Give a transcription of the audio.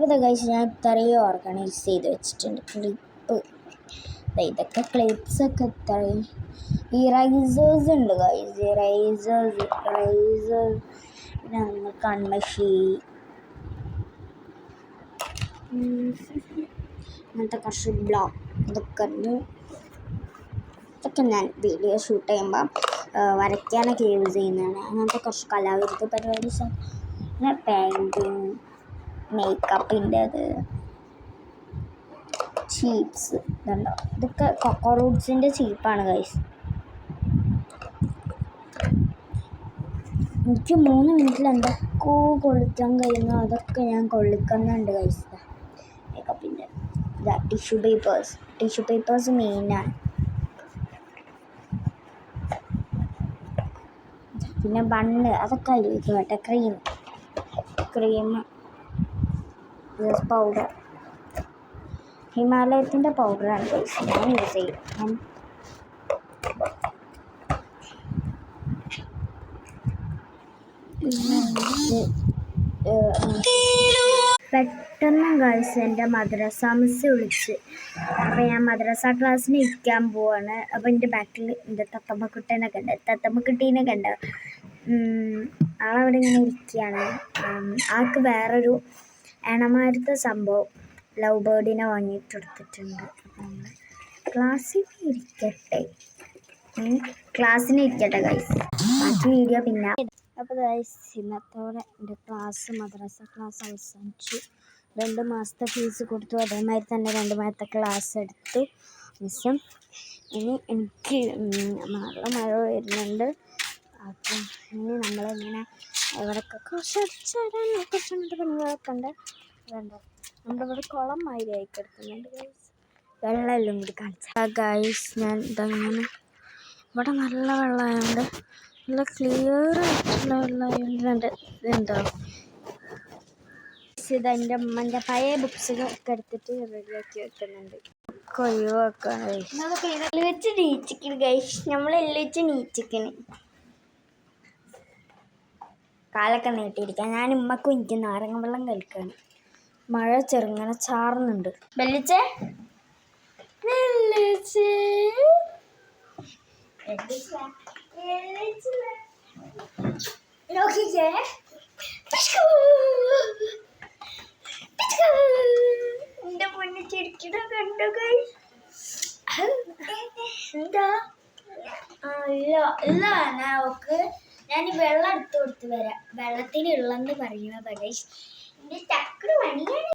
അപ്പോൾ ഗൈസ് ഞാൻ ഇത്രയും ഓർഗനൈസ് ചെയ്ത് വെച്ചിട്ടുണ്ട്. ക്ലിപ്പ് ഇതൊക്കെ ക്ലിപ്സൊക്കെ ഇത്രയും ഇറൈസേഴ്സ് ഉണ്ട് ഗൈസ്. ഇറൈസേഴ്സ് പിന്നെ കൺമഷി അങ്ങനത്തെ കുറച്ച് ബ്ലോക്ക് ഇതൊക്കെ ഞാൻ വീഡിയോ ഷൂട്ട് ചെയ്യുമ്പോൾ വരയ്ക്കാനൊക്കെ യൂസ് ചെയ്യുന്നതാണ്. അങ്ങനത്തെ കുറച്ച് കലാവിരുദ്ധ പരിപാടി പിന്നെ പെയിൻറ്റിങ് മേക്കപ്പിൻ്റെത് ചീപ്സ് ഇതുണ്ടോ, ഇതൊക്കെ കൊക്കോറൂട്ട്സിൻ്റെ ചീപ്പാണ് ഗൈസ്. എനിക്ക് 3 മിനിറ്റിൽ എന്തൊക്കെ കൊള്ളിക്കാൻ കഴിയുന്നു അതൊക്കെ ഞാൻ കൊള്ളിക്കുന്നുണ്ട് ഗൈസ്. മേക്കപ്പിൻ്റെ ടിഷ്യൂ പേപ്പേഴ്സ് മെയിനാണ്. പിന്നെ ബണ്ണ് അതൊക്കെ അതിലേക്ക് വേട്ടെ. ക്രീം പൗഡർ ഹിമാലയത്തിൻ്റെ പൗഡറാണ് ഗൈസ് ഞാൻ യൂസ് ചെയ്യും. പെട്ടെന്ന് ഗൈസ് എൻ്റെ മദ്രസ മിസ് വിളിച്ച്. അപ്പോൾ ഞാൻ മദ്രസ ക്ലാസ്സിന് ഇരിക്കാൻ പോവാണ്. അപ്പോൾ എൻ്റെ ബാക്കിൽ എൻ്റെ തത്തമ്മക്കുട്ടീനെ കണ്ട ആളവിടെ ഇങ്ങനെ ഇരിക്കുകയാണ്. ആൾക്ക് വേറൊരു എണമാരത്തെ സംഭവം ലവ് ബേർഡിനെ വാങ്ങിയിട്ട് കൊടുത്തിട്ടുണ്ട്. അപ്പോൾ നമ്മൾ ക്ലാസ്സിന് ഇരിക്കട്ടെ ഗൈസ്. ബാക്കി വീഡിയോ പിന്നെ. അപ്പോൾ ഗൈസ് ഇന്നത്തോടെ എൻ്റെ മദ്രസ ക്ലാസ് അവസാനിച്ചു. 2 മാസത്തെ ഫീസ് കൊടുത്തു. അതേമാതിരി തന്നെ 2 മാസത്തെ ക്ലാസ് എടുത്തു മിസ്സും. ഇനി എനിക്ക് നല്ല മഴ വരുന്നുണ്ട്. അപ്പം ഇനി നമ്മളിങ്ങനെ ഇവിടെയൊക്കെ കുറച്ച് അടിച്ചിടാൻ പണികളൊക്കെ ഉണ്ട്. അതുകൊണ്ട് നമ്മുടെ ഇവിടെ കുളം മാതിരി ആയി കിടക്കുന്നുണ്ട് ഗൈസ്. വെള്ളമെല്ലാം കൂടി കാണിച്ചാൽ ഗൈസ് ഞാൻ ഇതങ്ങനെ ഇവിടെ നല്ല വെള്ളമായതുകൊണ്ട് നല്ല ക്ലിയർ ആയിട്ടുള്ള വെള്ളമായതുകൊണ്ട് ഇതെന്താ ഇത് എൻ്റെ അമ്മൻ്റെ പഴയ ബുക്സൊക്കെ എടുത്തിട്ട് റെഡിയാക്കി വെക്കുന്നുണ്ട്. ഒഴിവാക്കാണ് വെച്ച് നീച്ചിക്കണ് ഗൈസ്. നമ്മളെല്ലാം വെച്ച് നീച്ചിക്കണ് കാലൊക്കെ നീട്ടിയിരിക്കാം. ഞാൻ ഉമ്മക്കും എനിക്ക് നാരങ്ങ വെള്ളം കഴിക്കാണ്. മഴ ചെറുങ്ങനെ ചാറുന്നുണ്ട്. ബെല്ലിച്ചേ എന്റെ പൊന്നെ ചിരിക്കണ കണ്ടോ ഗൈസ്? എന്താ ഇല്ല ഓക്ക് ഞാൻ വെള്ളം എടുത്തു കൊടുത്ത് വരാം. വെള്ളത്തിനുള്ളെന്ന് പറയുന്നത് ഗൈസ്. എന്റെ ചക്ര പണിയാണ്.